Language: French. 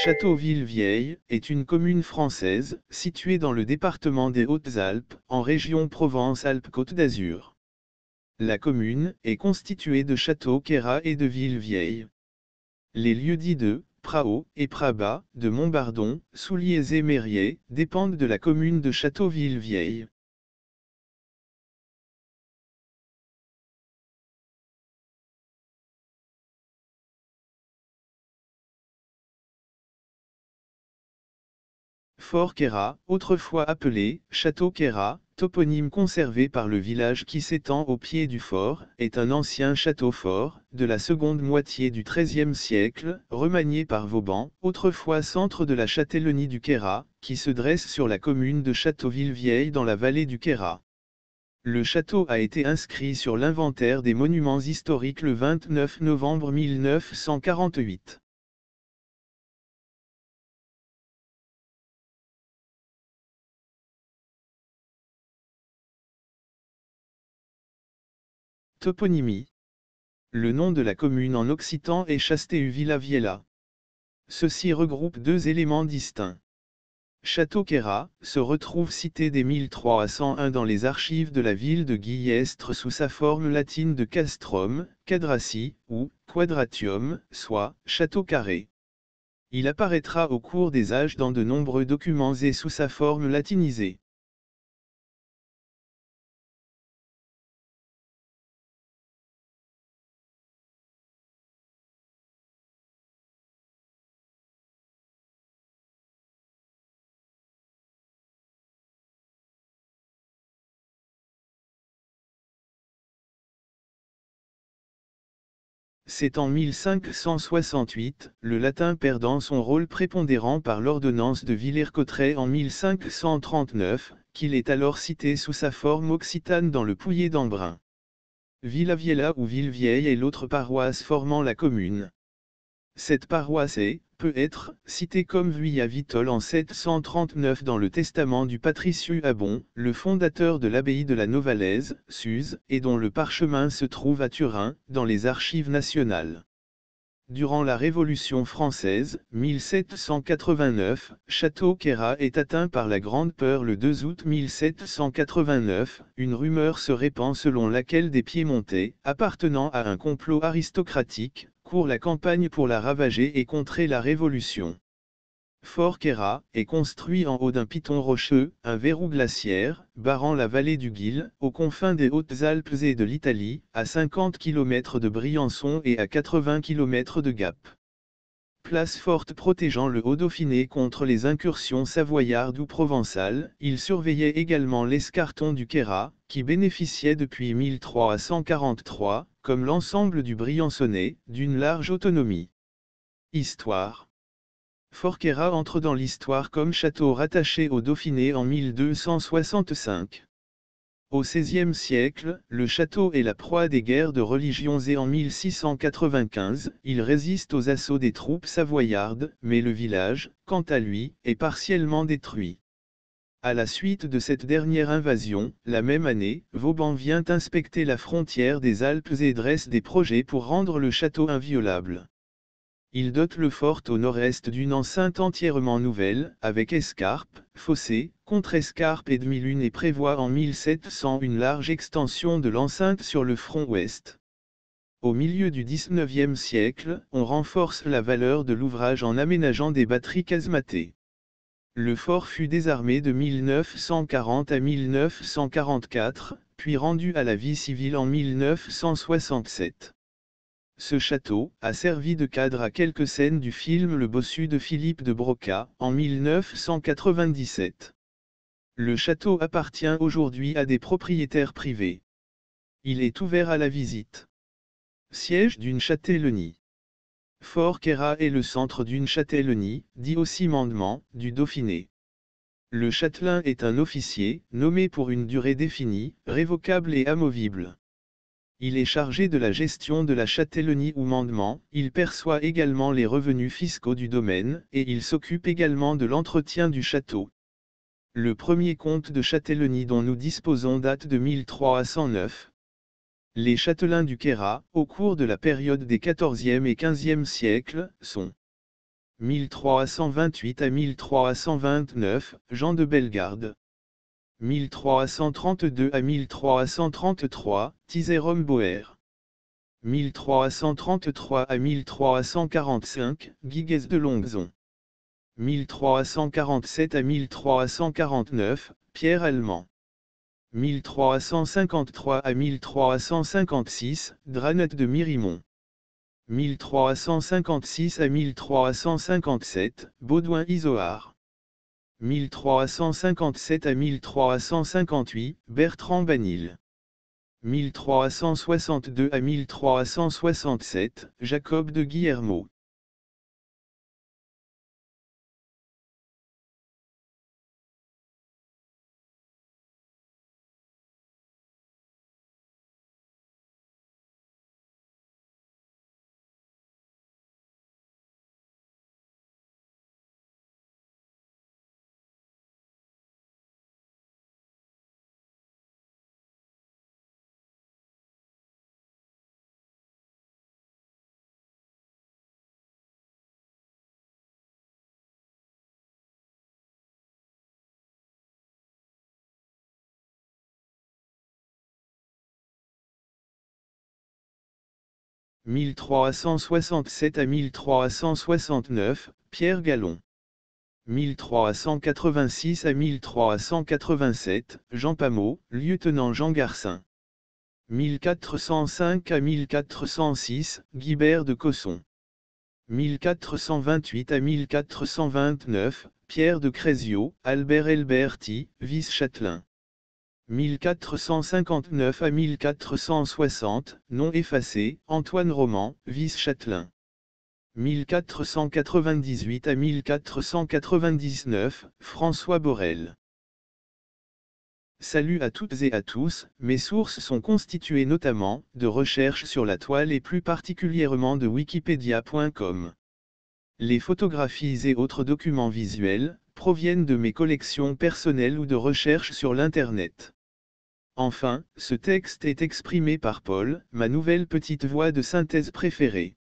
Châteauville-Vieille est une commune française, située dans le département des Hautes-Alpes, en région Provence-Alpes-Côte d'Azur. La commune est constituée de Château-Queyras et de Villevieille. Les lieux-dits de Prao et Prabas, de Montbardon, Souliers et Mérier, dépendent de la commune de Châteauville-Vieille. Fort Queyras, autrefois appelé Château Queyras, toponyme conservé par le village qui s'étend au pied du fort, est un ancien château-fort, de la seconde moitié du XIIIe siècle, remanié par Vauban, autrefois centre de la châtellenie du Queyras, qui se dresse sur la commune de Châteauville-Vieille dans la vallée du Queyras. Le château a été inscrit sur l'inventaire des monuments historiques le 29 novembre 1948. Toponymie. Le nom de la commune en occitan est Chastéu-Villaviella. Ceci regroupe deux éléments distincts. Château-Queyras se retrouve cité dès 1301 dans les archives de la ville de Guillestre sous sa forme latine de castrum, quadraci, ou quadratium, soit château carré. Il apparaîtra au cours des âges dans de nombreux documents et sous sa forme latinisée. C'est en 1568, le latin perdant son rôle prépondérant par l'ordonnance de Villers-Cotterêts en 1539, qu'il est alors cité sous sa forme occitane dans le Pouillet d'Embrun. Villaviella ou Villevieille est l'autre paroisse formant la commune. Cette paroisse est, peut être, citée comme Vuillavitol en 739 dans le testament du patriciu Abon, le fondateur de l'abbaye de la Novalaise, Suse, et dont le parchemin se trouve à Turin, dans les archives nationales. Durant la Révolution française, 1789, Château-Queyras est atteint par la Grande Peur le 2 août 1789, une rumeur se répand selon laquelle des Piémontais, appartenant à un complot aristocratique, courent la campagne pour la ravager et contrer la Révolution. Fort Queyras est construit en haut d'un piton rocheux, un verrou glaciaire, barrant la vallée du Guil, aux confins des Hautes-Alpes et de l'Italie, à 50 km de Briançon et à 80 km de Gap. Place forte protégeant le Haut-Dauphiné contre les incursions savoyardes ou provençales, il surveillait également l'escarton du Queyras, qui bénéficiait depuis 1343, comme l'ensemble du Briançonnais, d'une large autonomie. Histoire. Fort Queyras entre dans l'histoire comme château rattaché au Dauphiné en 1265. Au XVIe siècle, le château est la proie des guerres de religion et en 1695, il résiste aux assauts des troupes savoyardes, mais le village, quant à lui, est partiellement détruit. À la suite de cette dernière invasion, la même année, Vauban vient inspecter la frontière des Alpes et dresse des projets pour rendre le château inviolable. Il dote le fort au nord-est d'une enceinte entièrement nouvelle, avec escarpe, fossé, contre-escarpe et demi-lune et prévoit en 1700 une large extension de l'enceinte sur le front ouest. Au milieu du XIXe siècle, on renforce la valeur de l'ouvrage en aménageant des batteries casematées. Le fort fut désarmé de 1940 à 1944, puis rendu à la vie civile en 1967. Ce château a servi de cadre à quelques scènes du film Le Bossu de Philippe de Broca, en 1997. Le château appartient aujourd'hui à des propriétaires privés. Il est ouvert à la visite. Siège d'une châtellenie. Fort Queyras est le centre d'une châtellenie, dit aussi mandement, du Dauphiné. Le châtelain est un officier, nommé pour une durée définie, révocable et amovible. Il est chargé de la gestion de la châtellenie ou mandement, il perçoit également les revenus fiscaux du domaine, et il s'occupe également de l'entretien du château. Le premier comte de châtellenie dont nous disposons date de 1309. Les châtelains du Queyras, au cours de la période des XIVe et XVe siècles, sont 1328 à 1329, Jean de Bellegarde. 1332 à 1333, Thizérome Boer. 1333 à 1345, Guiguès de Longzon. 1347 à 1349, Pierre Allemand. 1353 à 1356, Dranette de Mirimont. 1356 à 1357, Baudouin Izoard. 1357 à 1358, Bertrand Banil. 1362 à 1367, Jacob de Guillermo. « 1367 à 1369, Pierre Gallon. 1386 à 1387, Jean Pameau, lieutenant Jean Garcin. 1405 à 1406, Guibert de Cosson. 1428 à 1429, Pierre de Créziaux, Albert Elberti, vice-châtelain. 1459 à 1460, nom effacé, Antoine Roman, vice-châtelain. 1498 à 1499, François Borel. Salut à toutes et à tous, mes sources sont constituées notamment de recherches sur la toile et plus particulièrement de Wikipedia.com. Les photographies et autres documents visuels proviennent de mes collections personnelles ou de recherches sur l'Internet. Enfin, ce texte est exprimé par Paul, ma nouvelle petite voix de synthèse préférée.